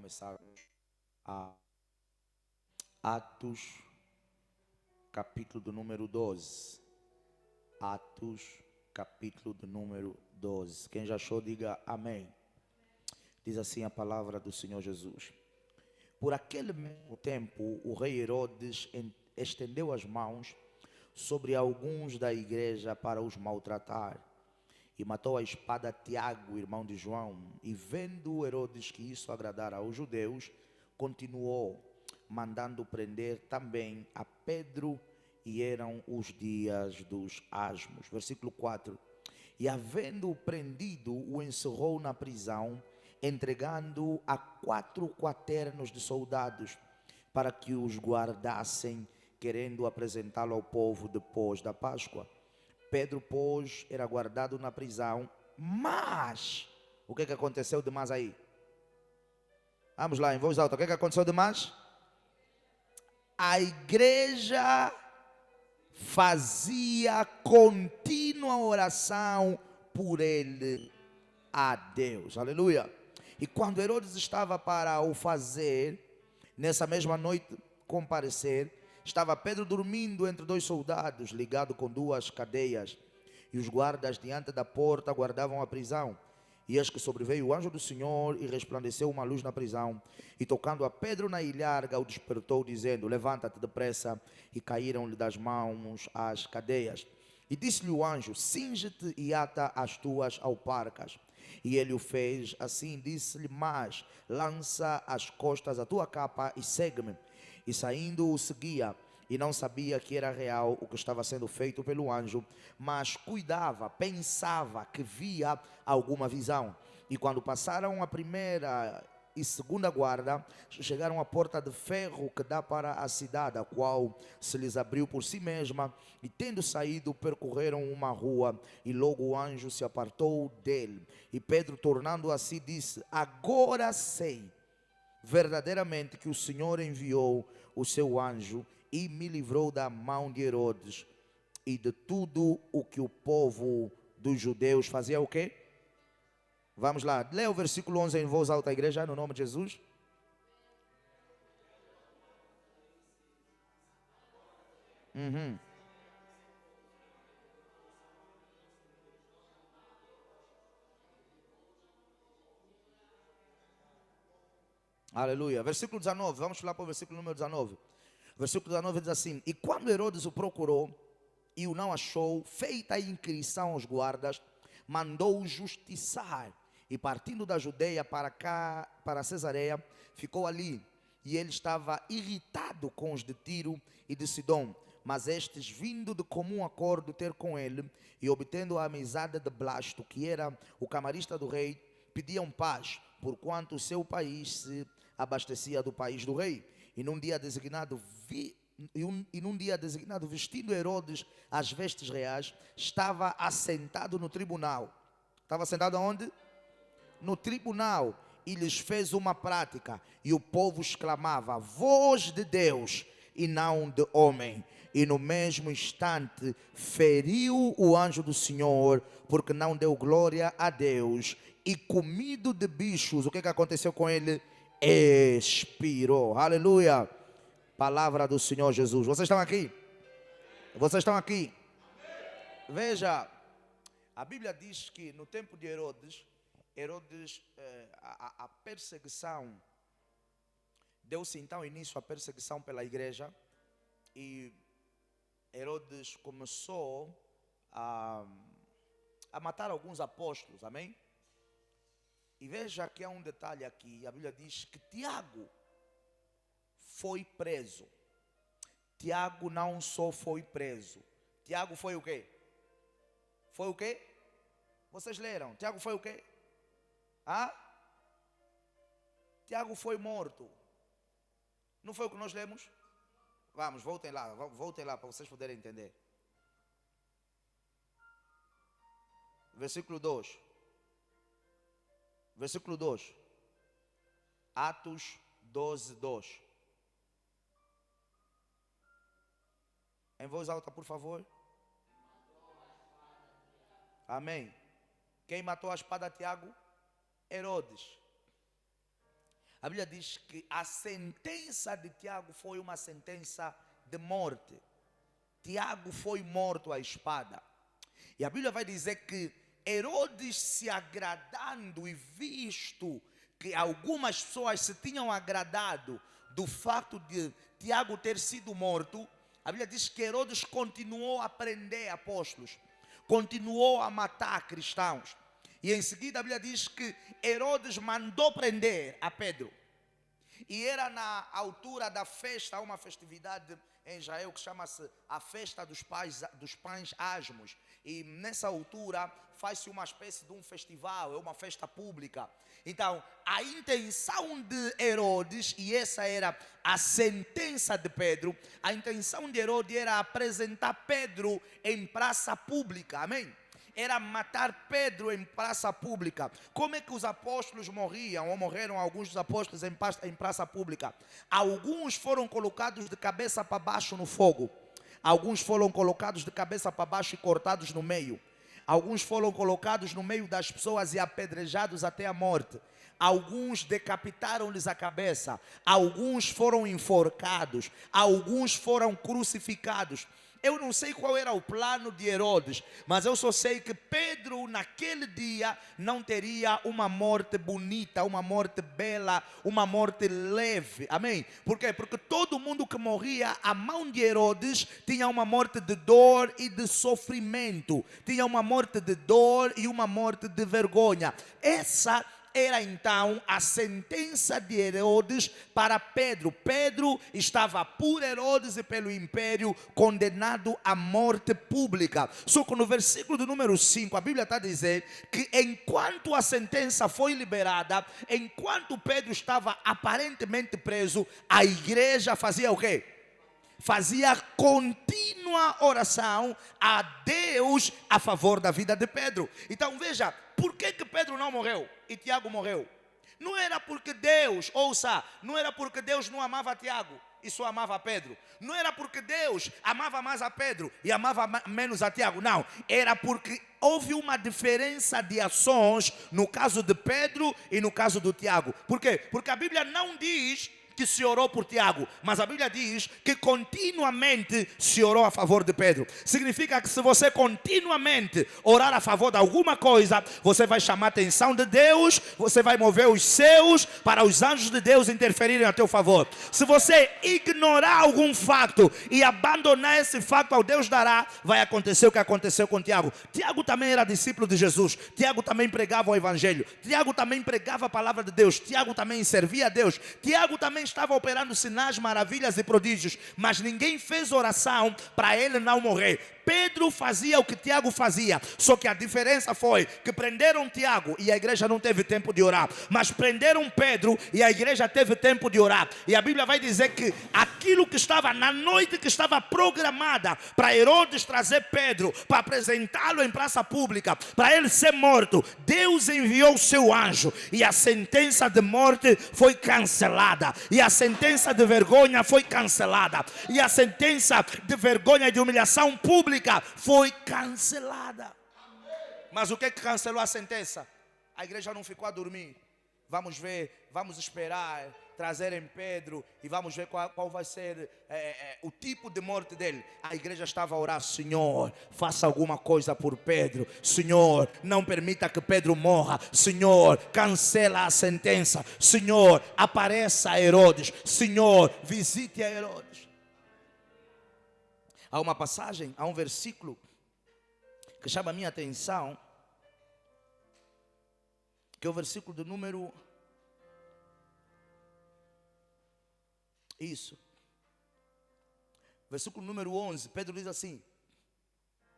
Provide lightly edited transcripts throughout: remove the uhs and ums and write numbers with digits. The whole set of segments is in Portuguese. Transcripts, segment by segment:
começar a Atos, capítulo do número 12. Atos, capítulo do número 12. Quem já achou, diga amém. Diz assim a palavra do Senhor Jesus. Por aquele mesmo tempo, o rei Herodes estendeu as mãos sobre alguns da igreja para os maltratar. E matou a espada Tiago, irmão de João. E vendo Herodes que isso agradara aos judeus, continuou mandando prender também a Pedro, e eram os dias dos asmos. Versículo 4. E havendo-o prendido, o encerrou na prisão, entregando-o a 4 quaternos de soldados, para que os guardassem, querendo apresentá-lo ao povo depois da Páscoa. Pedro, pois, era guardado na prisão, mas o que aconteceu de mais aí? Vamos lá, em voz alta, o que aconteceu de mais? A igreja fazia contínua oração por ele a Deus, aleluia. E quando Herodes estava para o fazer, nessa mesma noite comparecer, estava Pedro dormindo entre 2 soldados, ligado com 2 cadeias, e os guardas diante da porta guardavam a prisão. E eis que sobreveio o anjo do Senhor, e resplandeceu uma luz na prisão, e tocando a Pedro na ilharga, o despertou, dizendo: levanta-te depressa. E caíram-lhe das mãos as cadeias. E disse-lhe o anjo: cinge-te e ata as tuas alparcas. E ele o fez assim. Disse-lhe: mas lança às costas a tua capa e segue-me. E saindo o seguia, e não sabia que era real o que estava sendo feito pelo anjo, mas cuidava, pensava que via alguma visão. E quando passaram a primeira e segunda guarda, chegaram à porta de ferro que dá para a cidade, a qual se lhes abriu por si mesma, e tendo saído, percorreram uma rua, e logo o anjo se apartou dele. E Pedro, tornando a si, disse: agora sei verdadeiramente que o Senhor enviou o seu anjo e me livrou da mão de Herodes e de tudo o que o povo dos judeus fazia. O quê? Vamos lá, leia o versículo 11 em voz alta, igreja, no nome de Jesus. Aleluia. Versículo 19, vamos lá para o versículo número 19. Versículo 19 diz assim: e quando Herodes o procurou e o não achou, feita a inquirição aos guardas, mandou-o justiçar. E partindo da Judeia para cá, para Cesareia, ficou ali. E ele estava irritado com os de Tiro e de Sidom. Mas estes, vindo de comum acordo ter com ele, e obtendo a amizade de Blasto, que era o camarista do rei, pediam paz, porquanto o seu país se abastecia do país do rei. E num dia designado, vestindo Herodes as vestes reais, estava assentado no tribunal. Estava sentado aonde? No tribunal. E lhes fez uma prática, e o povo exclamava: voz de Deus e não de homem. E no mesmo instante feriu o anjo do Senhor, porque não deu glória a Deus, e comido de bichos, o que aconteceu com ele? Expirou. Aleluia. Palavra do Senhor Jesus. Vocês estão aqui? Vocês estão aqui? Veja, a Bíblia diz que no tempo de Herodes, a perseguição, deu-se então início à perseguição pela igreja, e Herodes começou a matar alguns apóstolos, amém? E veja que há um detalhe aqui, a Bíblia diz que Tiago foi preso. Tiago não só foi preso, Tiago foi o quê? Foi o quê? Vocês leram? Tiago foi o quê? Tiago foi morto. Não foi o que nós lemos? Vamos, voltem lá para vocês poderem entender. Versículo 2. Versículo 2. Atos 12, 2. Em voz alta, por favor. Amém. Quem matou a espada Tiago? Herodes. A Bíblia diz que a sentença de Tiago foi uma sentença de morte. Tiago foi morto à espada. E a Bíblia vai dizer que Herodes, se agradando e visto que algumas pessoas se tinham agradado do fato de Tiago ter sido morto, a Bíblia diz que Herodes continuou a prender apóstolos, continuou a matar cristãos. E em seguida a Bíblia diz que Herodes mandou prender a Pedro. E era na altura da festa, uma festividade em Israel que chama-se a festa dos pães asmos. E nessa altura faz-se uma espécie de um festival, é uma festa pública. Então, a intenção de Herodes, e essa era a sentença de Pedro, a intenção de Herodes era apresentar Pedro em praça pública, amém? Era matar Pedro em praça pública. Como é que os apóstolos morriam, ou morreram alguns dos apóstolos em praça pública? Alguns foram colocados de cabeça para baixo no fogo. Alguns foram colocados de cabeça para baixo e cortados no meio. Alguns foram colocados no meio das pessoas e apedrejados até a morte. Alguns decapitaram-lhes a cabeça. Alguns foram enforcados. Alguns foram crucificados. Eu não sei qual era o plano de Herodes, mas eu só sei que Pedro naquele dia não teria uma morte bonita, uma morte bela, uma morte leve, amém? Por quê? Porque todo mundo que morria à mão de Herodes tinha uma morte de dor e de sofrimento, tinha uma morte de dor e uma morte de vergonha. Essa era então a sentença de Herodes para Pedro. Pedro estava por Herodes e pelo império condenado à morte pública. Só que no versículo do número 5, a Bíblia está a dizer que enquanto a sentença foi liberada, enquanto Pedro estava aparentemente preso, a igreja fazia o quê? Fazia contínua oração a Deus a favor da vida de Pedro. Então veja, por que Pedro não morreu e Tiago morreu? Não era porque Deus, ouça, não era porque Deus não amava Tiago e só amava Pedro. Não era porque Deus amava mais a Pedro e amava menos a Tiago. Não, era porque houve uma diferença de ações no caso de Pedro e no caso do Tiago. Por quê? Porque a Bíblia não diz que se orou por Tiago, mas a Bíblia diz que continuamente se orou a favor de Pedro. Significa que se você continuamente orar a favor de alguma coisa, você vai chamar a atenção de Deus, você vai mover os céus para os anjos de Deus interferirem a teu favor. Se você ignorar algum fato e abandonar esse fato ao Deus dará, vai acontecer o que aconteceu com Tiago. Tiago também era discípulo de Jesus, Tiago também pregava o evangelho, Tiago também pregava a palavra de Deus, Tiago também servia a Deus, Tiago também estava operando sinais, maravilhas e prodígios, mas ninguém fez oração para ele não morrer. Pedro fazia o que Tiago fazia, só que a diferença foi que prenderam Tiago e a igreja não teve tempo de orar, mas prenderam Pedro e a igreja teve tempo de orar. E a Bíblia vai dizer que aquilo que estava na noite que estava programada para Herodes trazer Pedro, para apresentá-lo em praça pública, para ele ser morto, Deus enviou o seu anjo e a sentença de morte foi cancelada, e a sentença de vergonha foi cancelada, e a sentença de vergonha e de humilhação pública foi cancelada. Mas o que cancelou a sentença? A igreja não ficou a dormir. Vamos ver, vamos esperar trazerem Pedro e vamos ver qual vai ser o tipo de morte dele. A igreja estava a orar: Senhor, faça alguma coisa por Pedro. Senhor, não permita que Pedro morra. Senhor, cancela a sentença. Senhor, apareça a Herodes. Senhor, visite a Herodes. Há uma passagem, há um versículo que chama a minha atenção, que é o versículo do número... Versículo número 11, Pedro diz assim,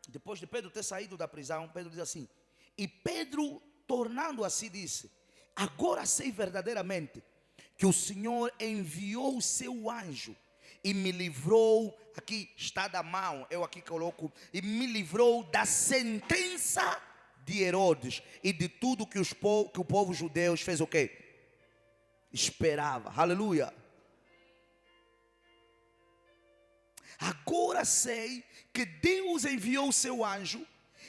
depois de Pedro ter saído da prisão, Pedro diz assim: e Pedro, tornando a si, disse: agora sei verdadeiramente que o Senhor enviou o seu anjo e me livrou, aqui está da mão, eu aqui coloco, e me livrou da sentença de Herodes e de tudo que o povo judeu fez o quê? Esperava. Aleluia. Agora sei que Deus enviou o seu anjo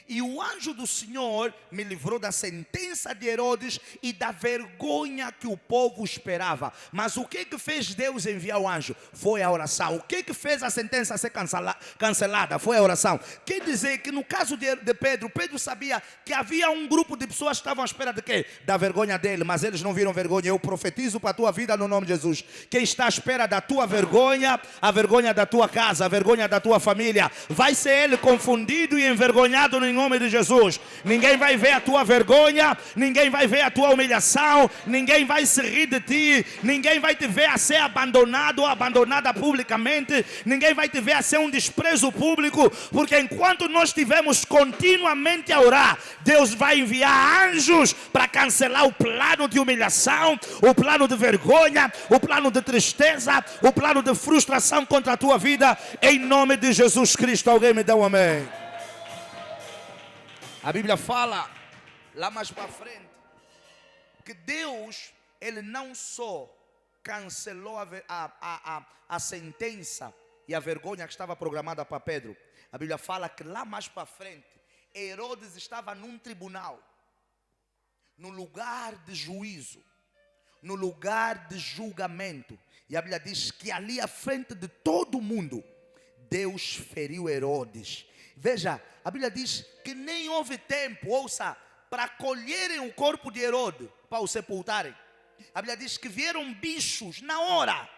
E o anjo do Senhor me livrou da sentença de Herodes e da vergonha que o povo esperava. Mas o que fez Deus enviar o anjo? Foi a oração. O que fez a sentença ser cancelada? Foi a oração. Quer dizer que no caso de Pedro, Pedro sabia que havia um grupo de pessoas que estavam à espera de quê? Da vergonha dele, mas eles não viram vergonha. Eu profetizo para a tua vida no nome de Jesus. Quem está à espera da tua vergonha, a vergonha da tua casa, a vergonha da tua família, vai ser ele confundido e envergonhado no nome de Jesus. Ninguém vai ver a tua vergonha, ninguém vai ver a tua humilhação, ninguém vai se rir de ti, ninguém vai te ver a ser abandonado ou abandonada publicamente, ninguém vai te ver a ser um desprezo público, porque enquanto nós estivermos continuamente a orar, Deus vai enviar anjos para cancelar o plano de humilhação, o plano de vergonha, o plano de tristeza, o plano de frustração contra a tua vida, em nome de Jesus Cristo. Alguém me dá um amém? A Bíblia fala, lá mais para frente, que Deus, Ele não só cancelou a sentença e a vergonha que estava programada para Pedro. A Bíblia fala que lá mais para frente, Herodes estava num tribunal, no lugar de juízo, no lugar de julgamento. E a Bíblia diz que ali à frente de todo mundo, Deus feriu Herodes. Veja, a Bíblia diz que nem houve tempo, ouça, para colherem o corpo de Herodes, para o sepultarem. A Bíblia diz que vieram bichos na hora,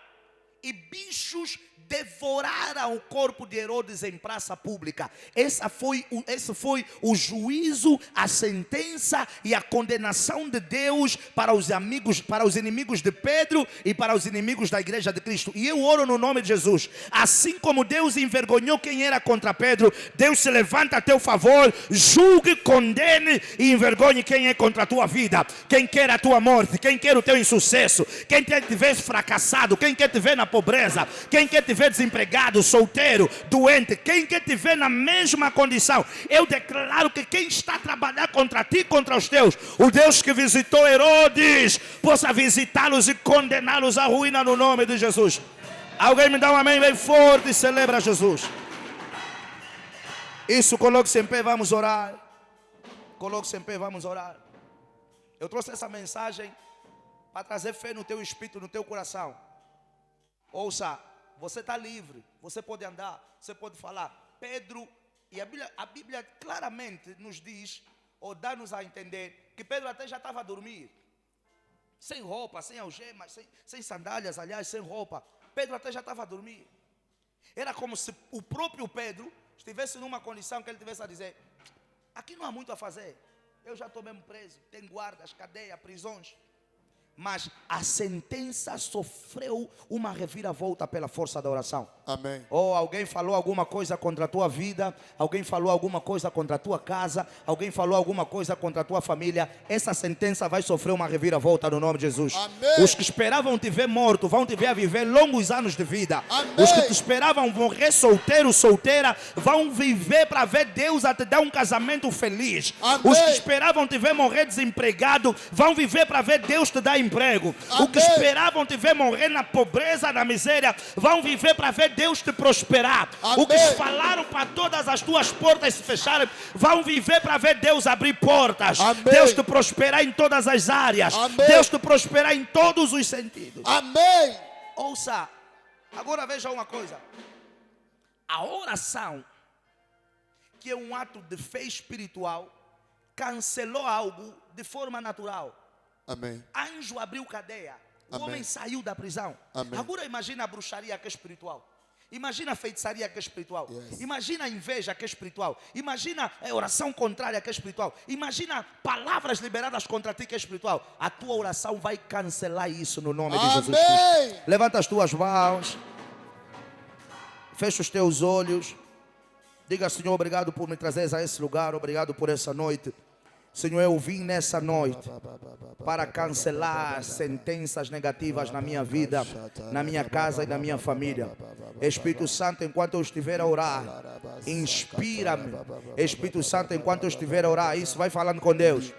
e bichos devoraram o corpo de Herodes em praça pública. Esse foi o juízo, a sentença e a condenação de Deus para os inimigos de Pedro e para os inimigos da igreja de Cristo. E eu oro no nome de Jesus. Assim como Deus envergonhou quem era contra Pedro, Deus se levanta a teu favor, julgue, condene e envergonhe quem é contra a tua vida, quem quer a tua morte, quem quer o teu insucesso, quem quer te ver fracassado, quem quer te ver na pobreza, quem quer te ver desempregado, solteiro, doente, quem quer te ver na mesma condição. Eu declaro que quem está a trabalhar contra ti, contra os teus, o Deus que visitou Herodes, possa visitá-los e condená-los à ruína no nome de Jesus. Alguém me dá um amém bem forte e celebra Jesus. Isso, coloque-se em pé, vamos orar. Coloque-se em pé, vamos orar. Eu trouxe essa mensagem para trazer fé no teu espírito, no teu coração. Ouça, você está livre, você pode andar, você pode falar. Pedro, e a Bíblia claramente nos diz, ou dá-nos a entender, que Pedro até já estava a dormir. Sem roupa, sem algemas, sem sandálias, aliás, sem roupa. Pedro até já estava a dormir. Era como se o próprio Pedro estivesse numa condição que ele tivesse a dizer: aqui não há muito a fazer, eu já estou mesmo preso, tem guardas, cadeia, prisões. Mas a sentença sofreu uma reviravolta pela força da oração. Amém. Ou alguém falou alguma coisa contra a tua vida, alguém falou alguma coisa contra a tua casa, alguém falou alguma coisa contra a tua família. Essa sentença vai sofrer uma reviravolta no nome de Jesus. Amém. Os que esperavam te ver morto vão te ver a viver longos anos de vida. Amém. Os que te esperavam morrer solteiro, solteira, vão viver para ver Deus a te dar um casamento feliz. Amém. Os que esperavam te ver morrer desempregado, vão viver para ver Deus te dar emprego. Amém. O que esperavam te ver morrer na pobreza, na miséria, vão viver para ver Deus te prosperar. Amém. O que falaram para todas as tuas portas se fecharem, vão viver para ver Deus abrir portas. Amém. Deus te prosperar em todas as áreas. Amém. Deus te prosperar em todos os sentidos. Amém. Ouça, agora veja uma coisa. A oração, que é um ato de fé espiritual, cancelou algo de forma natural. Amém. Anjo abriu cadeia. O Amém. homem saiu da prisão. Amém. Agora imagina a bruxaria que é espiritual. Imagina a feitiçaria que é espiritual. Yes. Imagina a inveja que é espiritual. Imagina a oração contrária que é espiritual. Imagina palavras liberadas contra ti que é espiritual. A tua oração vai cancelar isso no nome de Jesus Cristo. Amém. Levanta as tuas mãos. Fecha os teus olhos. Diga: Senhor, obrigado por me trazeres a esse lugar. Obrigado por essa noite. Senhor, eu vim nessa noite para cancelar sentenças negativas na minha vida, na minha casa e na minha família. Espírito Santo, enquanto eu estiver a orar, inspira-me. Espírito Santo, enquanto eu estiver a orar, isso vai falando com Deus.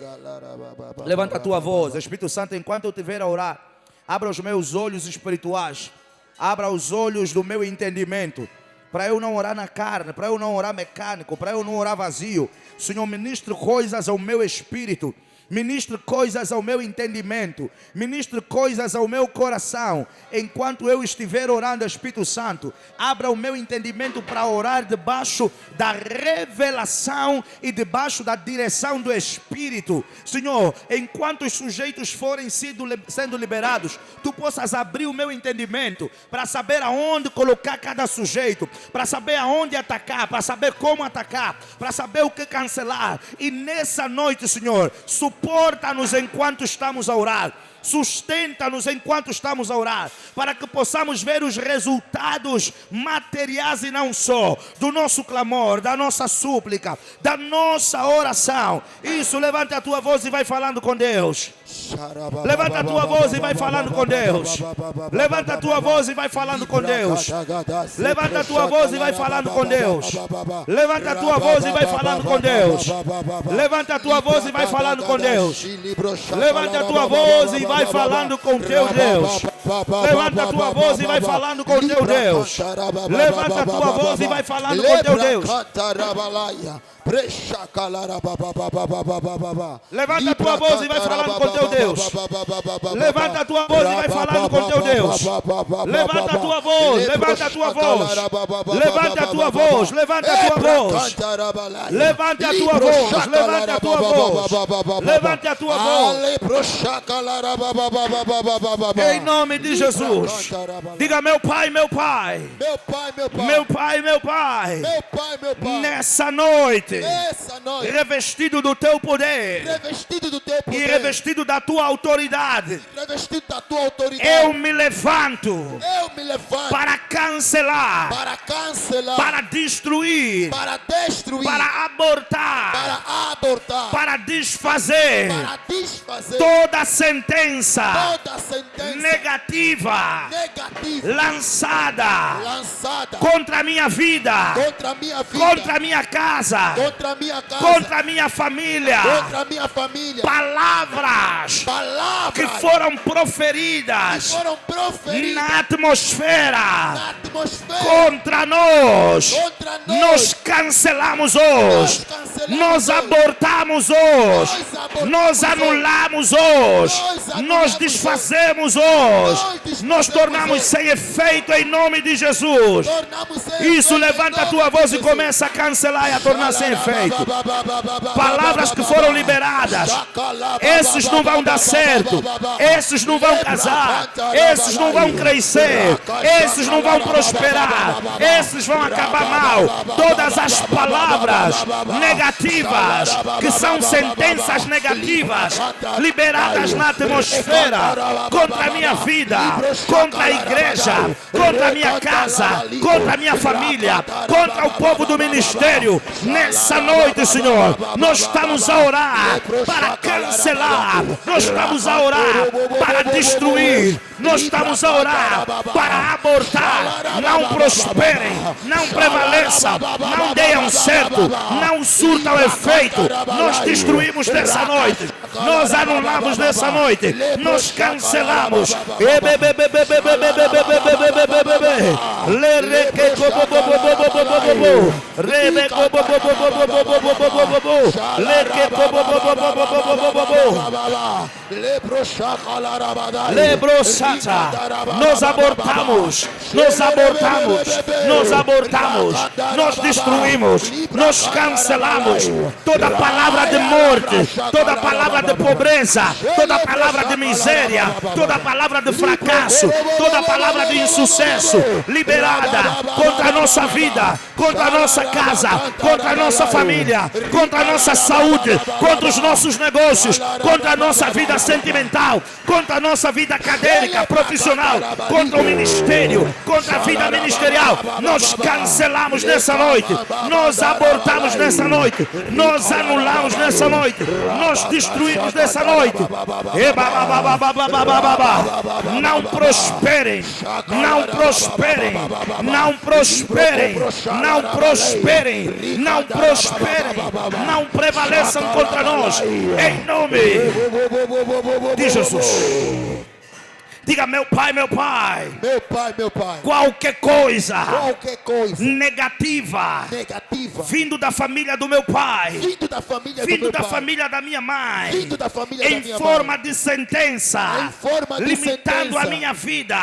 Levanta a tua voz. Espírito Santo, enquanto eu estiver a orar, abra os meus olhos espirituais, abra os olhos do meu entendimento. para eu não orar na carne, para eu não orar mecânico, para eu não orar vazio. Senhor, ministre coisas ao meu espírito, ministre coisas ao meu entendimento, ministre coisas ao meu coração. Enquanto eu estiver orando, Espírito Santo, abra o meu entendimento para orar debaixo da revelação e debaixo da direção do Espírito. Senhor, enquanto os sujeitos forem sendo liberados, Tu possas abrir o meu entendimento para saber aonde colocar cada sujeito, para saber aonde atacar, para saber como atacar, para saber o que cancelar. E nessa noite, Senhor, suporta-nos enquanto estamos a orar. Sustenta-nos enquanto estamos a orar, para que possamos ver os resultados materiais e não só, do nosso clamor, da nossa súplica, da nossa oração. Isso, levanta a tua voz e vai falando com Deus. Levanta a tua voz e vai falando com Deus. Levanta a tua voz e vai falando com Deus. Levanta a tua voz e vai falando com Deus. Levanta a tua voz e vai falando com Deus. Levanta a tua voz e vai falando com Deus. Levanta a tua voz e vai falando com teu Deus. Levanta a tua voz e vai falando com teu Deus. Levanta a tua voz e vai falando com teu Deus. Levanta a tua voz e vai falando com teu Deus. Levanta a tua voz e vai falando com teu Deus. Levanta a tua voz, levanta a tua voz. Levanta a tua voz, levanta a tua voz. Levanta a tua voz, levanta a tua voz. Levanta a tua voz. Em nome de Jesus. Diga: meu Pai, meu Pai. Meu Pai, meu Pai. Nessa noite, revestido do teu poder e revestido da tua autoridade, eu me levanto para cancelar, para destruir, para abortar, para desfazer toda sentença negativa lançada contra a minha vida, contra a minha casa, contra a minha família. Palavras que foram proferidas na atmosfera contra nós, nós cancelamos hoje, nós abortamos hoje, nós anulamos hoje, nós desfazemos hoje, nós tornamos sem efeito em nome de Jesus. Isso, levanta a tua voz e começa a cancelar e a tornar sem efeito. Palavras que foram liberadas, esses não vão dar certo, esses não vão casar, esses não vão crescer, esses não vão prosperar, esses vão acabar mal. Todas as palavras negativas, que são sentenças negativas liberadas na atmosfera contra a minha vida, contra a igreja, contra a minha casa, contra a minha família, contra o povo do ministério. Nessa noite, Senhor, nós estamos a orar para cancelar, nós estamos a orar para destruir, nós estamos a orar para abortar. Não prosperem, não prevaleçam, não deem certo, não surtam efeito. Nós destruímos nessa noite, nós anulamos nessa noite, nós cancelamos. Nós abortamos, nós abortamos, nós abortamos, nós destruímos, nós cancelamos toda palavra de morte, toda palavra de pobreza, toda palavra de miséria, toda palavra de fracasso, toda palavra de insucesso liberada contra a nossa vida, contra a nossa casa, contra a nossa família, contra a nossa saúde, contra os nossos negócios, contra a nossa vida sentimental, contra a nossa vida acadêmica, profissional, contra o ministério, contra a vida ministerial. Nós cancelamos nessa noite, nós abortamos nessa noite, nós anulamos nessa noite, nós destruímos nessa noite. Não prosperem, não prosperem, não prosperem, não prosperem, não prosperem, não prevaleçam contra nós, em nome de Jesus. Diga: meu pai, meu pai. Meu pai, meu pai. Qualquer coisa Negativa. vindo da família do meu pai, Vindo da família vindo do meu da pai. família da minha mãe, Vindo da família da em minha forma mãe. de sentença, Em forma de limitando a sentença. minha vida,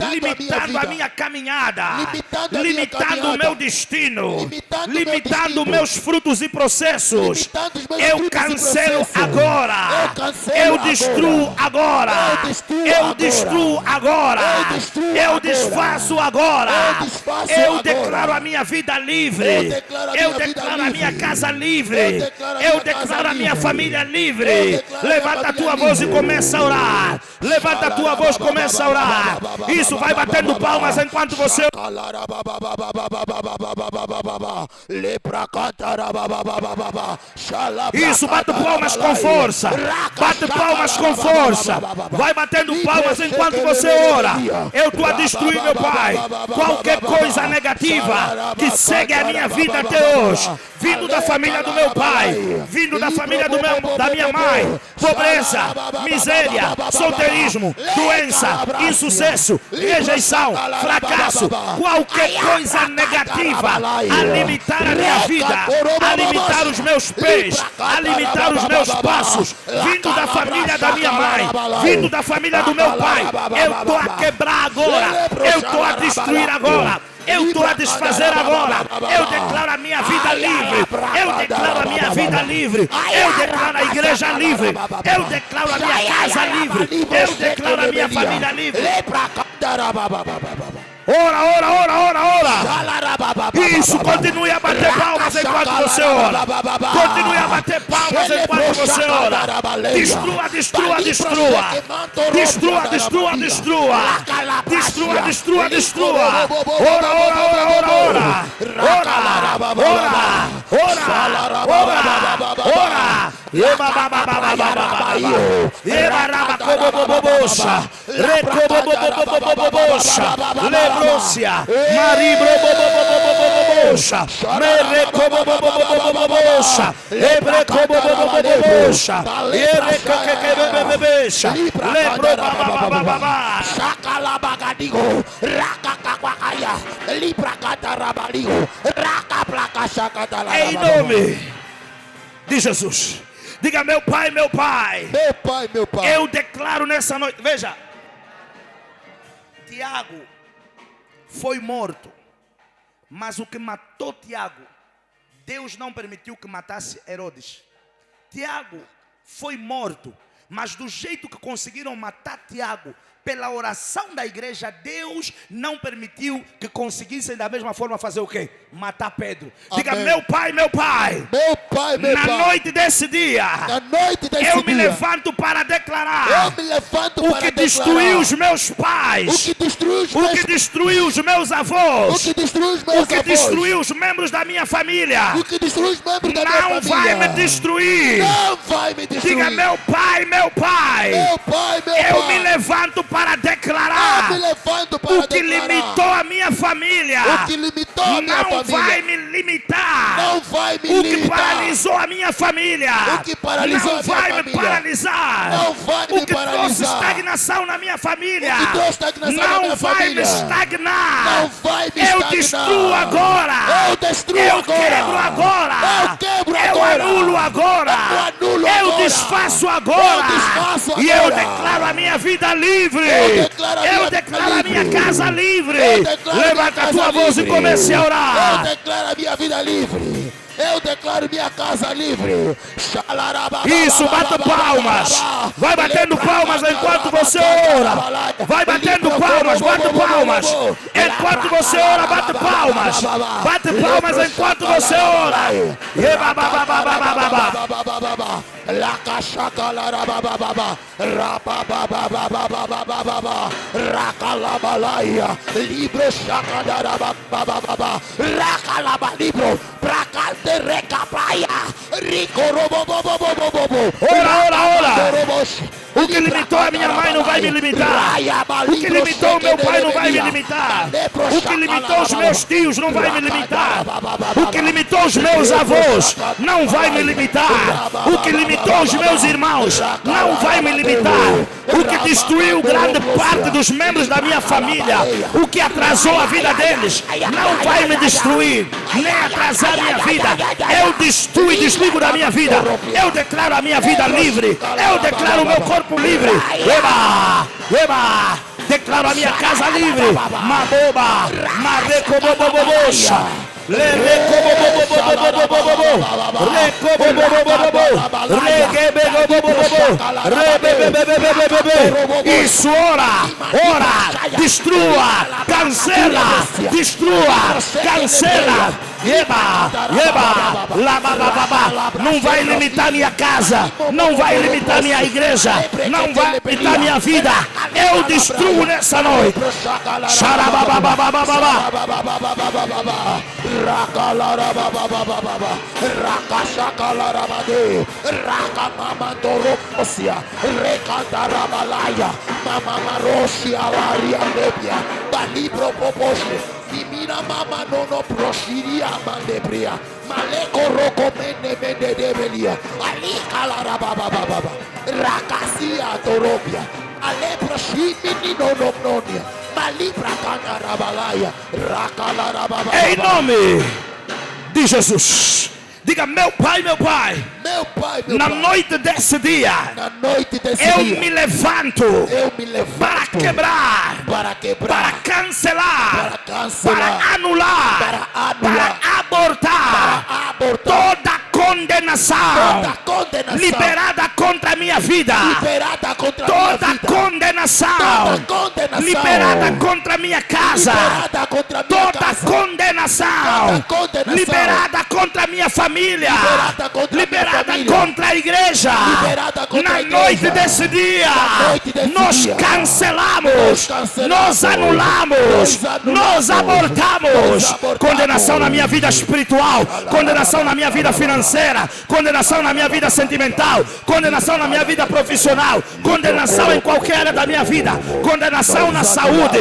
Limitando a minha caminhada, Limitando a minha limitando o caminhada. meu destino, Limitando o meu limitando destino. meus frutos e processos. Limitando os meus Eu frutos e cancelo processos. agora. Eu cancelo Eu destruo agora. Eu destruo Eu agora. destruo agora. Eu destruo Eu agora. desfaço agora. Eu desfaço Eu agora. declaro a minha vida livre. Eu declaro a Eu minha vida declaro a minha livre. casa livre. Eu declaro a Eu minha declaro casa a minha livre. família livre. Eu declaro a minha Levanta a família tua voz e livre. começa a orar. Levanta a tua voz e começa a orar. Isso, vai batendo palmas enquanto você... Isso, bate palmas com força. Bate palmas com força. Vai batendo palmas enquanto você ora. Eu estou a destruir, meu pai, qualquer coisa negativa que segue a minha vida até hoje, vindo da família do meu pai, vindo da família da minha mãe. Pobreza, miséria, solteirismo, doença, insucesso, rejeição, fracasso, qualquer coisa negativa a limitar a minha vida, a limitar os meus pés, a limitar os meus passos, vindo da família da minha mãe, vindo da família do meu pai. Eu estou a quebrar agora, eu estou a destruir agora, eu estou a desfazer agora. Eu declaro a minha vida livre. Eu declaro a minha vida livre. Eu declaro a igreja livre. Eu declaro a minha casa livre. Eu declaro a minha família livre. Ora, ora, ora, ora, ora. Isso, continue a bater palmas enquanto você ora. Continue a bater palmas enquanto você ora. Destrua, destrua, destrua. Destrua, destrua, destrua. Destrua, destrua, destrua. Ora, ora, ora, ora, ora. Ora, ora, ora, ora, ora. Eba baba baba baba. Eba raba kobo bobosa. Rekobo bobobobobosa. Lebrosia. Maribro bobobobobobosa. Merekobo bobobobobosa. Ebrekobo bobobobosa. Erekekebebebesa. Lebro baba baba. Sakalabagadigo. Rakakakwakaya. Librakatarabaligo. Rakaplakashakatala. Em nome de Jesus. Diga: meu pai, meu pai. Meu pai, meu pai. Eu declaro nessa noite. Veja, Tiago foi morto, mas o que matou Tiago, Deus não permitiu que matasse Herodes. Tiago foi morto, mas do jeito que conseguiram matar Tiago, pela oração da igreja, Deus não permitiu que conseguissem da mesma forma fazer o quê? Matar Pedro. Diga: Amém. meu pai, meu pai. Meu pai, meu Na pai. noite desse dia, Na noite desse eu me dia, levanto para declarar eu me levanto o para que declarar destruiu os meus pais, o que destruiu os o meus que destruiu os meus o avós, que destruiu os meus o que avós, destruiu os membros da minha família. o que destruiu os membros da minha Não família. vai me destruir. Não vai me destruir. Diga: meu pai, meu pai. Meu pai, meu Eu pai. me levanto para Eu declarar me levanto para o que declarar limitou a minha família. o que limitou a minha Não família. vai me limitar. Não vai me O que limitar. paralisou a minha família. O que paralisou não a minha vai me família. paralisar. Não vai O me que trouxe paralisar. estagnação na minha família. O que trouxe estagnação na não minha vai família. me estagnar. Não vai me Eu estagnar. destruo agora. Eu destruo Eu agora. quebro agora. Eu quebro Eu agora. anulo agora. Eu anulo Eu agora. desfaço agora. Eu desfaço E eu agora. declaro a minha vida livre. Eu declaro a minha declaro vida a minha livre. casa livre. Eu declaro a minha Levanta a casa tua voz e livre. comece a Eu orar. declaro a minha vida livre. Eu declaro minha casa livre. Isso, bate palmas. Vai batendo palmas enquanto você ora. Vai batendo palmas, bate palmas. Enquanto você ora, bate palmas. Bate palmas enquanto você ora. Ora, ora, ora. O que limitou a minha mãe não vai me limitar. O que limitou o meu pai não vai me limitar. O que limitou os meus tios não vai me limitar. O que limitou os meus avós não vai me limitar. O que limitou os meus irmãos não vai me limitar. O que destruiu grande parte dos membros da minha família, o que atrasou a vida deles, não vai me destruir, nem atrasar a minha vida. Eu destruo e desligo da minha vida. Eu declaro a minha vida livre. Eu declaro o meu corpo livre. Eba! Eba! Declaro a minha casa livre. Maboba! Marecoboboboboxa! Isso, ora, destrua, cancela, Eba, não vai limitar minha casa, não vai limitar minha igreja, não vai limitar minha vida. Eu destruo nessa noite. Mira mama no proshiria mandebria. Maleko roko mende debelia. Ali kalara baba baba. Rakasia torobia. Ale proshimini no nonia. Malibra kana rabalaya. Rakalara baba. Em nome de Jesus. Diga, meu pai, meu pai, na noite desse dia, eu me levanto para quebrar, para cancelar, para anular, para abortar toda condenação liberada contra a minha vida, toda condenação liberada contra a minha casa, toda condenação liberada contra a minha família, liberada contra a igreja. Na noite desse dia, nós cancelamos, nós anulamos, nós abortamos condenação na minha vida espiritual, condenação na minha vida financeira, condenação na minha vida sentimental, condenação na minha vida profissional, condenação em qualquer área da minha vida, condenação na saúde.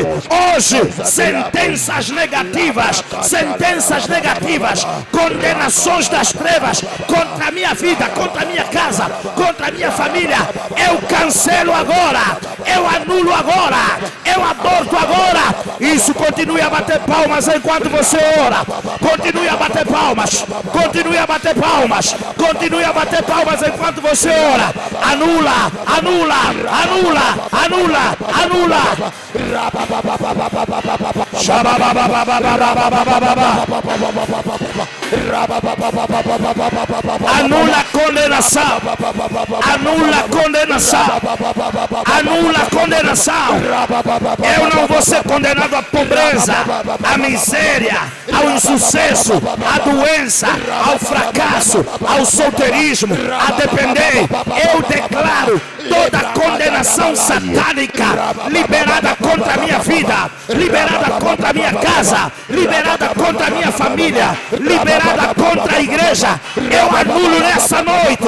Hoje, sentenças negativas, condenações das trevas contra a minha vida, contra a minha casa, contra a minha família, eu cancelo agora, eu anulo agora, eu aborto agora. Isso, continue a bater palmas enquanto você ora. Continue a bater palmas, continue a bater palmas, continue a bater palmas enquanto você ora. Anula, anula, anula, anula, anula. Anula condenação, anula condenação, anula condenação. Eu não vou ser condenado à pobreza, à miséria, ao insucesso, à doença, ao fracasso, ao solteirismo, a depender. Eu declaro toda condenação satânica liberada contra a minha vida, liberada contra a minha casa, liberada contra a minha família, liberada contra a igreja. Eu anulo nessa noite,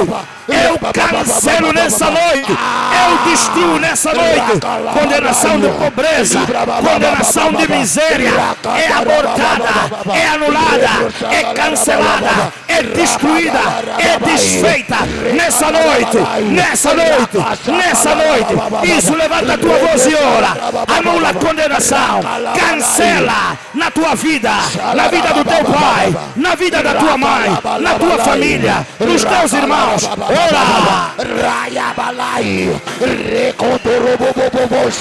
eu cancelo nessa noite, eu destruo nessa noite. Condenação de pobreza, condenação de miséria é abortada, é anulada, é cancelada, é destruída, é desfeita nessa noite, nessa noite, nessa noite. Isso, levanta a tua voz e ora. Anula a condenação, cancela na tua vida, na vida do teu pai, na vida da tua mãe, na tua família, nos teus irmãos. Ora! Rayabalai, Recondorobobobos,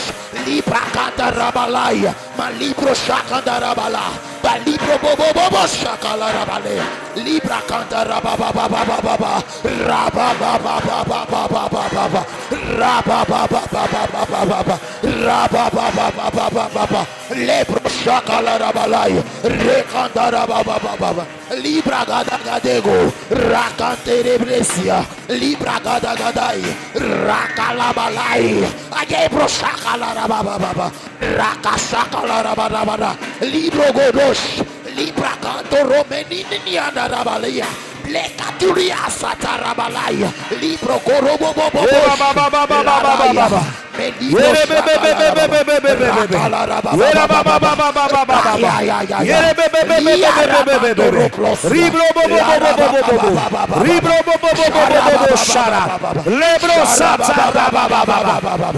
Libra Cantarabalaia, Malibro Chacandarabala, Balibro Bobobo Chacalarabale, Libra Cantarabababababa, Rabababababababa, Rababababababa, Rababababababa, Lebro Chacalarabalaia, Recandarababababa, Libra Gadagadego, Racanterebrecia, Libra Gadagadai, Racalabalai, Agebro Chacalarabababa, Racachacalarabababa, Libro Godos, Libra Canto Romenini Andarabalia, Lecaturiasa tarabalaia. Libro corobobobo.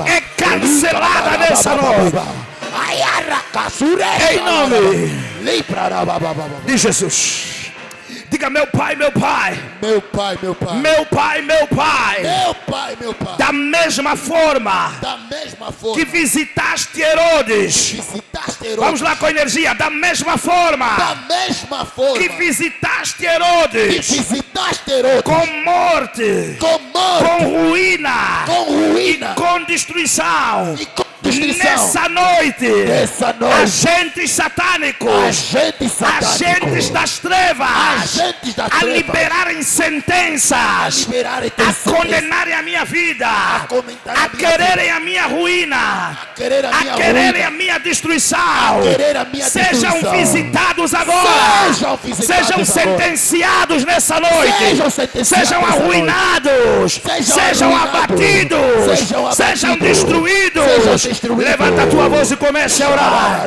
É cancelada nessa noite. Em nome de Jesus. Diga: meu pai, meu pai. Meu pai, meu pai. Meu pai, meu pai. Meu pai, meu pai. Da mesma forma que visitaste Herodes. Vamos lá com energia. Da mesma forma que visitaste Herodes. Com morte. Com ruína. E com destruição. Nessa noite, agentes satânicos, agentes das trevas, a liberarem sentenças, a condenarem a minha vida, a quererem a minha ruína, a quererem a minha destruição, sejam visitados agora, sejam sentenciados nessa noite, sejam arruinados, sejam abatidos, sejam destruídos. Levanta a tua voz e comece a orar.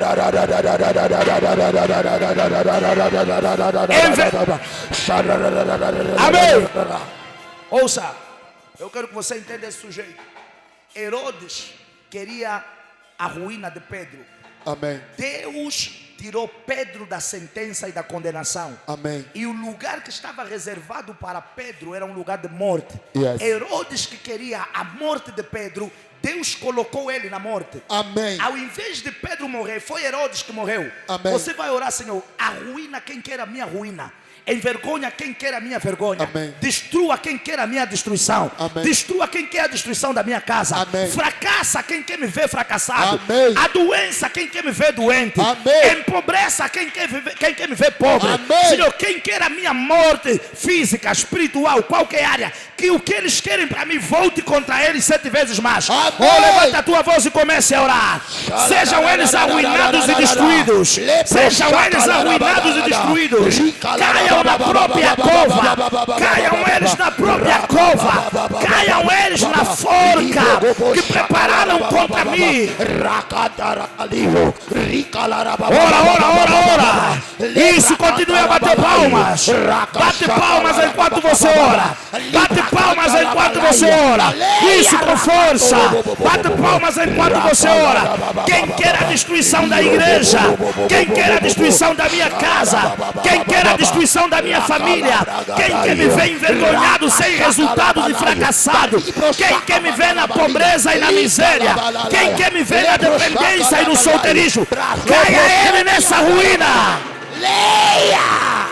Amém. Ouça, eu quero que você entenda esse sujeito. Herodes queria a ruína de Pedro. Amém. Deus tirou Pedro da sentença e da condenação. Amém. E o lugar que estava reservado para Pedro era um lugar de morte. Yes. Herodes, que queria a morte de Pedro, Deus colocou ele na morte. Amém. Ao invés de Pedro morrer, foi Herodes que morreu. Amém. Você vai orar: Senhor, arruína quem quer a minha ruína, envergonha quem quer a minha vergonha. Amém. Destrua quem quer a minha destruição. Amém. Destrua quem quer a destruição da minha casa. Amém. Fracassa quem quer me ver fracassado. Amém. A doença quem quer me ver doente. Amém. Empobreza quem quer me ver pobre. Amém. Senhor, quem quer a minha morte física, espiritual, qualquer área, que o que eles querem para mim volte contra eles 7 vezes mais. Amém. Oh, levanta a tua voz e comece a orar. Sejam eles arruinados e destruídos. Sejam eles arruinados e destruídos. Caiam na própria cova. Caiam eles na própria cova. Caiam eles na forca que prepararam contra mim. Ora. Isso, continue a bater palmas. Bate palmas enquanto você ora. Bate palmas enquanto você ora. Isso, com força. Bate palmas enquanto você ora. Quem quer a destruição da igreja, quem quer a destruição da minha casa, quem quer a destruição da minha família, quem quer me ver envergonhado, sem resultados e fracassado, quem quer me ver na pobreza e na miséria, quem quer me ver na dependência e no solteirismo, caia ele nessa ruína. Leia!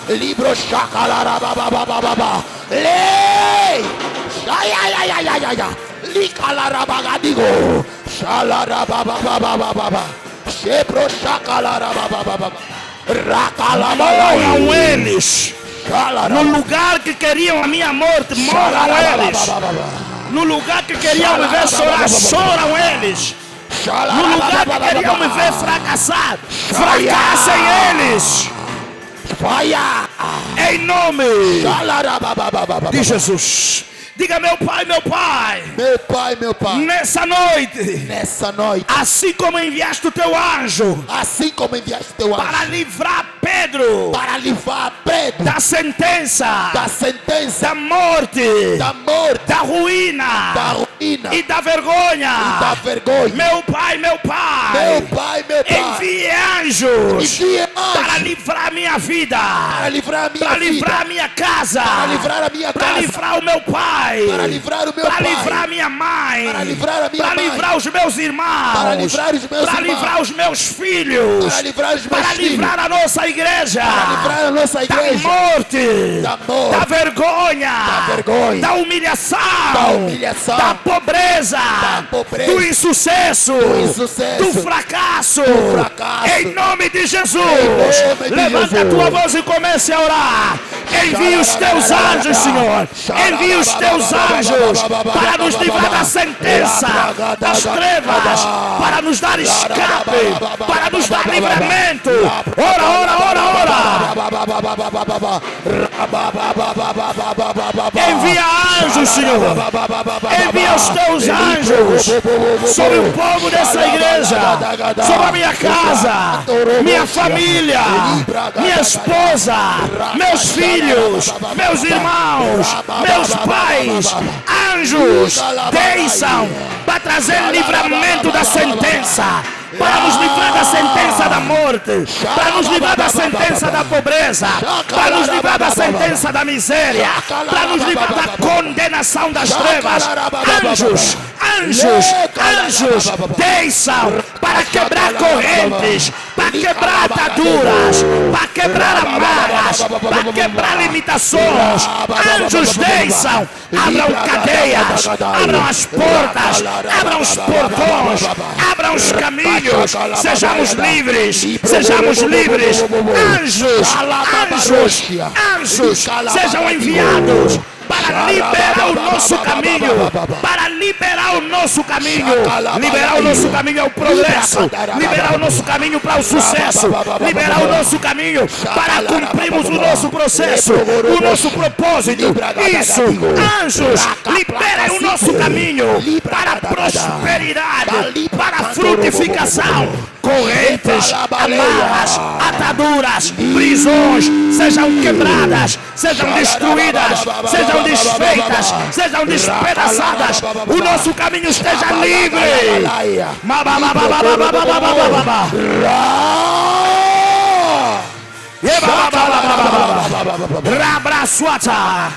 Libro shakalabababababa. Lei! Ay. Licalarabagadigo. Shalarabababababa. Shebro shakalababababa. Morram eles. No lugar que queriam a minha morte, morram eles. No lugar que queriam me ver chorar, choram eles. No lugar que queriam me ver fracassar, fracassem eles. Em nome de Jesus. Diga: meu pai, meu pai. Meu pai, meu pai. Nessa noite. Nessa noite. Assim como enviaste o teu anjo. Assim como enviaste o teu anjo. Para livrar Pedro. Para livrar Pedro. Da sentença. Da sentença. Da morte. Da morte. Da ruína. Da ruína. E da vergonha. E da vergonha. Meu pai, meu pai. Meu pai, meu pai. Envie anjos. Envie anjos. Para livrar minha minha vida, para livrar a minha para vida, livrar a minha casa, para livrar a minha para casa, livrar o meu pai, para livrar o meu para pai, livrar a minha mãe, para livrar a minha para mãe, livrar os meus irmãos, para livrar os meus para irmãos, livrar os meus filhos, para livrar os meus para filhos, livrar a nossa igreja, para livrar a nossa igreja da morte, da da vergonha, vergonha, da humilhação, da da pobreza, do insucesso, do fracasso, em nome de Jesus. Levanta a tua voz e comece a orar. Envia os teus anjos, Senhor. Envia os teus anjos para nos livrar da sentença das trevas, para nos dar escape, para nos dar livramento. Ora, ora, ora, ora. Envia anjos, Senhor. Envia os teus anjos sobre o povo dessa igreja, sobre a minha casa, minha família, minha esposa, meus filhos, meus irmãos, meus pais. Anjos desçam para trazer livramento da sentença, para nos livrar da sentença da morte, para nos livrar da sentença da pobreza, para nos livrar da sentença da miséria, para nos livrar da condenação das trevas. Anjos, anjos, anjos desçam para quebrar correntes, para quebrar ataduras, para quebrar amarras, para quebrar limitações. Anjos desçam, abram cadeias, abram as portas, abram os portões, abram os caminhos, sejamos livres, sejamos livres. Anjos, anjos, anjos, sejam enviados para liberar o nosso caminho, para liberar o nosso caminho. Liberar o nosso caminho ao progresso, liberar o nosso caminho para o sucesso, liberar o nosso caminho para cumprirmos o nosso processo, o nosso propósito. Isso, anjos, liberem o nosso caminho para a prosperidade, para a frutificação. Correntes, amarras, ataduras, prisões sejam quebradas, sejam destruídas, sejam desfeitas, sejam despedaçadas. O nosso caminho esteja livre. Rabrasuata.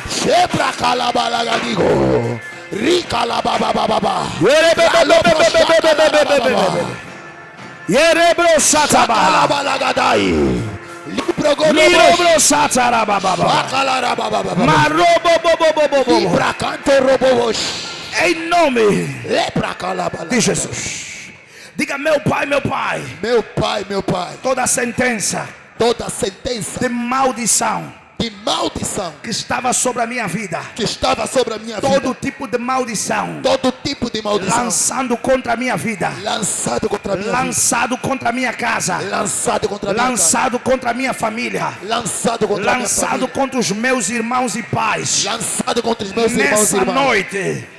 Yerebro Sataba. Libro Satarababa. Marobo. Em nome de Jesus. Diga: meu pai, meu pai. Meu pai, meu pai. Toda sentença de maldição que estava sobre a minha vida, todo tipo de maldição, lançado contra a minha vida, lançado contra a minha casa, lançado contra a minha família, lançado contra os meus irmãos e pais.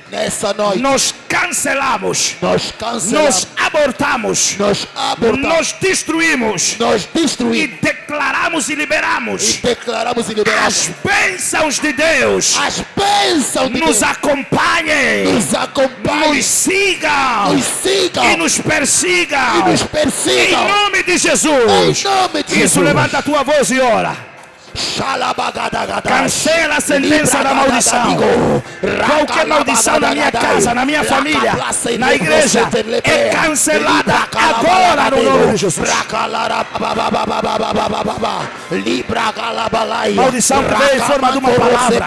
Nessa noite, nós cancelamos, nós abortamos, nós destruímos e declaramos e liberamos as bênçãos de Deus. Nos acompanhem, nos sigam e nos persigam. Em nome de Jesus. Isso, levanta a tua voz e ora. Cancela a sentença da maldição. Qualquer maldição na minha casa, na minha família, na igreja, é cancelada agora no nome de Jesus. Maldição que veio em forma de uma palavra,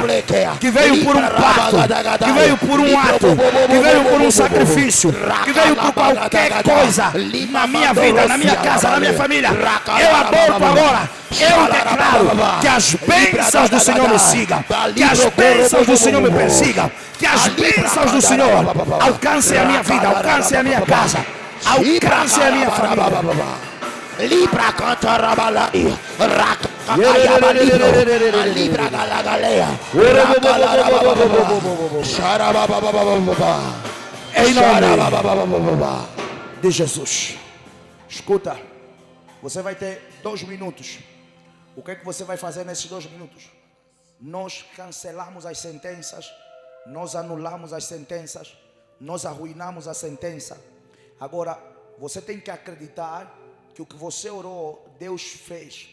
que veio por um pacto, que veio por um ato, que veio por um sacrifício, que veio por qualquer coisa na minha vida, na minha casa, na minha família. Eu aborto agora. Eu declaro que as bênçãos do Senhor me sigam, que as bênçãos do Senhor me persigam, que as bênçãos do Senhor alcancem a minha vida, alcancem a minha casa, alcancem a minha família. Libra contra Rabalai, em nome de Jesus. Escuta, você vai ter 2 minutos. O que é que você vai fazer nesses 2 minutos? Nós cancelamos as sentenças, nós anulamos as sentenças, nós arruinamos a sentença. Agora, você tem que acreditar que o que você orou, Deus fez.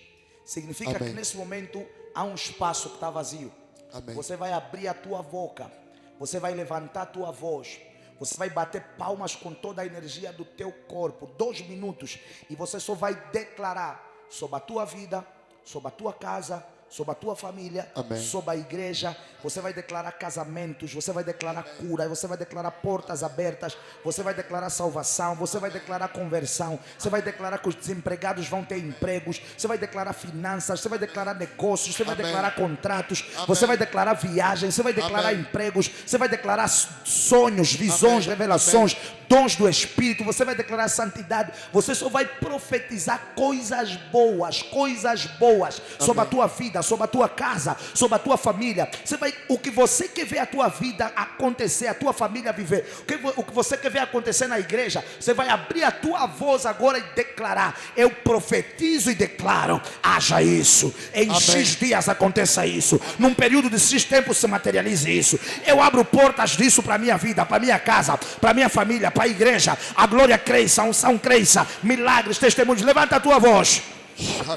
significa Amém. que nesse momento há um espaço que está vazio. Amém. Você vai abrir a tua boca, você vai levantar a tua voz, você vai bater palmas com toda a energia do teu corpo, 2 minutos, e você só vai declarar sobre a tua vida, sobre a tua casa, sobre a tua família, Amém. sobre a igreja. Você vai declarar casamentos, você vai declarar cura, você vai declarar portas abertas, você vai declarar salvação, você vai declarar conversão, você vai declarar que os desempregados vão ter empregos, você vai declarar finanças, você vai declarar negócios, você vai Amém. declarar contratos, Amém. você vai declarar viagens, você vai declarar Amém. empregos, você vai declarar sonhos, visões, Amém. revelações, dons do Espírito, você vai declarar santidade. Você só vai profetizar coisas boas sobre a tua vida, sobre a tua casa, sobre a tua família. Você vai, o que você quer ver a tua vida acontecer, a tua família viver, o que você quer ver acontecer na igreja, você vai abrir a tua voz agora e declarar: eu profetizo e declaro, haja isso, em Amém. X dias aconteça isso, num período de X tempo se materialize isso. Eu abro portas disso para minha vida, para minha casa, para minha família, para a igreja. A glória cresça, a unção cresça, milagres, testemunhos. Levanta a tua voz.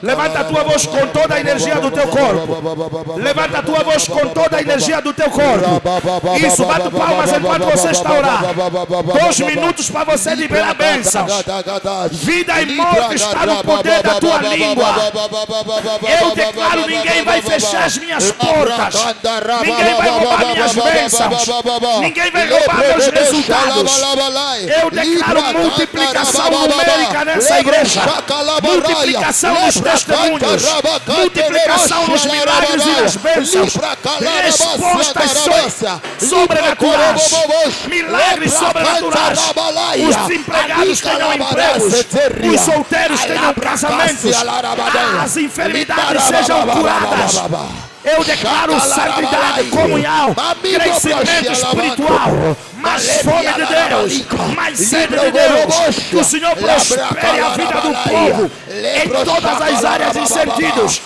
Levanta a tua voz com toda a energia do teu corpo. Levanta a tua voz com toda a energia do teu corpo. Isso, bate palmas enquanto você está orando. 2 minutos para você liberar bênçãos. Vida e morte está no poder da tua língua. Eu declaro: ninguém vai fechar as minhas portas, ninguém vai roubar minhas bênçãos, ninguém vai roubar meus resultados. Eu declaro multiplicação numérica nessa igreja, multiplicação nos testemunhos, multiplicação nos milagres e nas bênçãos, respostas sobrenaturais, milagres sobrenaturais. Os desempregados tenham empregos, os solteiros tenham casamentos, as enfermidades sejam curadas. Eu declaro santidade, comunhão, crescimento espiritual, mais fome de Deus, mais sede de Deus. Que o Senhor prospere a vida do povo em todas as áreas e sentidos.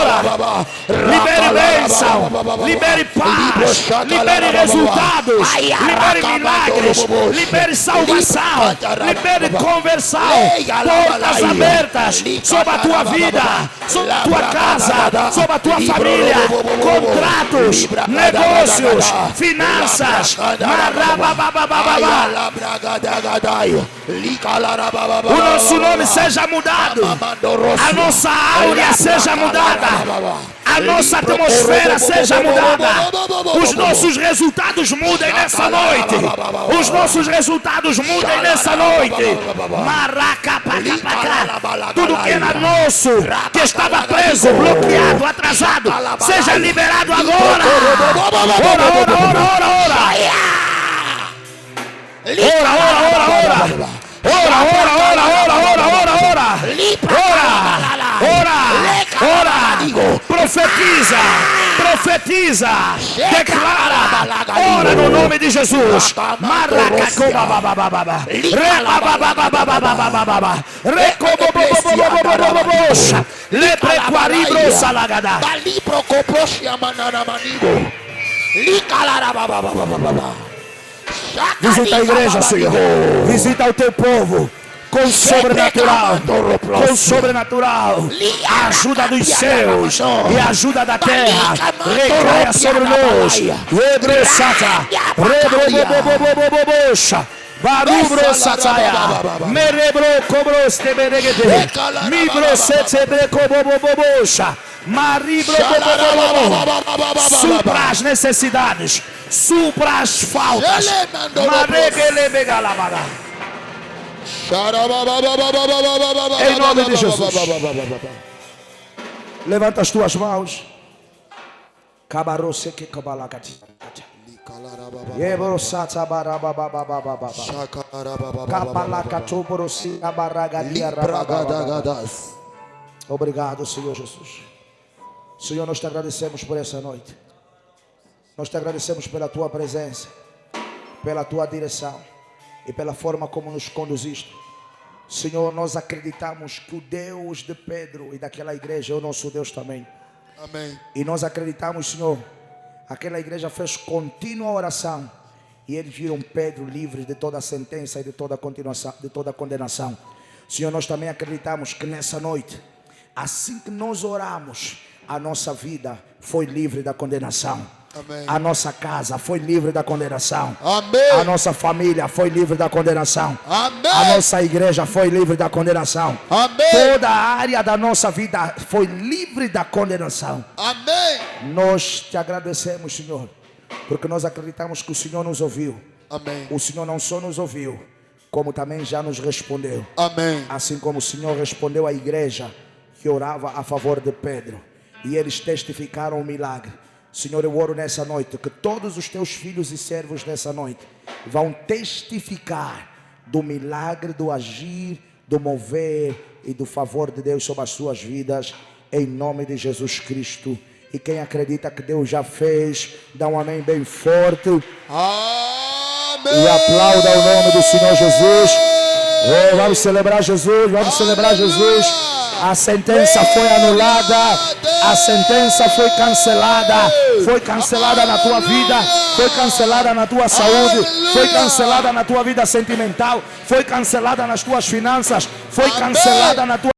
Ora. Libere bênção, libere paz, libere resultados, libere milagres, libere salvação, libere conversão, portas abertas sobre a tua vida, sobre a tua casa, sobre a tua família, contratos, negócios, finanças. O nosso nome seja mudado, a nossa áurea seja mudada, a nossa atmosfera seja mudada, os nossos resultados mudem nessa noite, os nossos resultados mudem nessa noite. Tudo que era nosso, que estava preso, bloqueado, atrasado, seja liberado agora. Ora, profetiza, declara, ora no nome de Jesus. Visita a igreja, Senhor. Visita o teu povo com sobrenatural, a ajuda dos céus e a ajuda da terra recaia sobre nós. Barubro sataya, merebro cobros te beregete, mibro setebre cobobobosha, maribro bobobobo. Supra as necessidades, supra as faltas. Maregele begalabada. Em nome de Jesus. Levanta as tuas mãos. Cabarose que cabalacati. Obrigado, Senhor Jesus. Senhor, nós te agradecemos por essa noite. Nós te agradecemos pela tua presença, pela tua direção e pela forma como nos conduziste. Senhor, nós acreditamos que o Deus de Pedro e daquela igreja é o nosso Deus também. Amém. E nós acreditamos, Senhor, aquela igreja fez contínua oração e eles viram Pedro livre de toda sentença e de toda continuação, de toda condenação. Senhor, nós também acreditamos que nessa noite, assim que nós oramos, a nossa vida foi livre da condenação. Amém. A nossa casa foi livre da condenação. Amém. A nossa família foi livre da condenação. Amém. A nossa igreja foi livre da condenação. Amém. Toda a área da nossa vida foi livre da condenação. Amém. Nós te agradecemos, Senhor, porque nós acreditamos que o Senhor nos ouviu. Amém. O Senhor não só nos ouviu, como também já nos respondeu. Amém. Assim como o Senhor respondeu à igreja que orava a favor de Pedro, e eles testificaram o milagre. Senhor, eu oro nessa noite que todos os teus filhos e servos nessa noite vão testificar do milagre, do agir, do mover e do favor de Deus sobre as suas vidas, em nome de Jesus Cristo. E quem acredita que Deus já fez, dá um amém bem forte. Amém. E aplauda o nome do Senhor Jesus. Oh, vamos celebrar Jesus, vamos celebrar Jesus. A sentença foi anulada, a sentença foi cancelada. Foi cancelada na tua vida, foi cancelada na tua saúde, foi cancelada na tua vida sentimental, foi cancelada nas tuas finanças, foi cancelada na tua